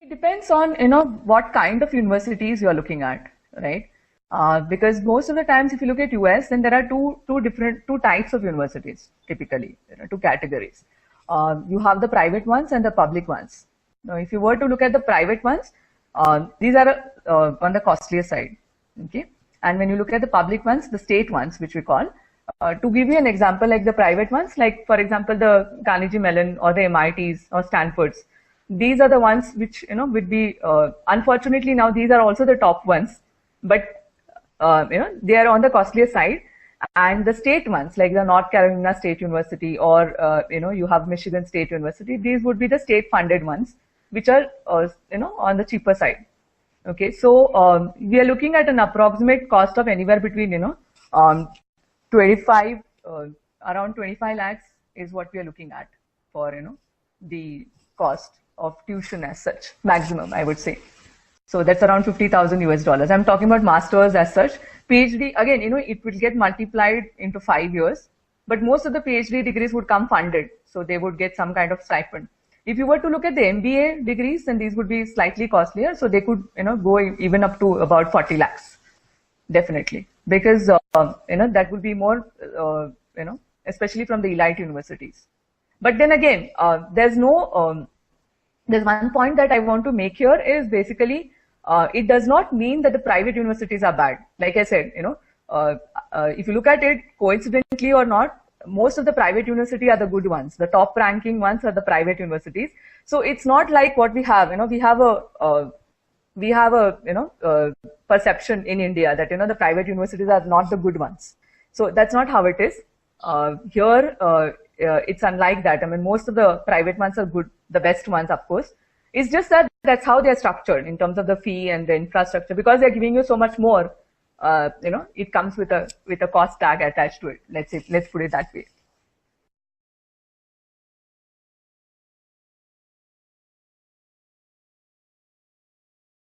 Depends on, what kind of universities you are looking at, right? Because most of the times, if you look at US, then there are two types of universities typically, two categories. You have the private ones and the public ones. Now, if you were to look at the private ones, these are on the costlier side, okay? And when you look at the public ones, the state ones, which we call, to give you an example, like the private ones, like for example, the Carnegie Mellon or the MITs or Stanfords, these are the ones which, would be, unfortunately now these are also the top ones, but, they are on the costlier side. And the state ones, like the North Carolina State University or, you have Michigan State University, these would be the state funded ones, which are, on the cheaper side. Okay, so we are looking at an approximate cost of anywhere between, 25, around 25 lakhs is what we are looking at for, the cost of tuition as such, maximum, I would say. So that's around 50,000 US dollars. I'm talking about masters as such. PhD, again, it will get multiplied into 5 years, but most of the PhD degrees would come funded. So they would get some kind of stipend. If you were to look at the MBA degrees, then these would be slightly costlier. So they could, go even up to about 40 lakhs, definitely. Because, that would be more, especially from the elite universities. But then again, there's one point that I want to make here is basically, it does not mean that the private universities are bad. Like I said, if you look at it coincidentally or not, most of the private universities are the good ones. The top ranking ones are the private universities. So it's not like what we have, we have a perception in India that, the private universities are not the good ones. So that's not how it is. Here, it's unlike that. I mean, most of the private ones are good, the best ones, of course. It's just that that's how they're structured in terms of the fee and the infrastructure, because they're giving you so much more. It comes with a cost tag attached to it. Let's put it that way.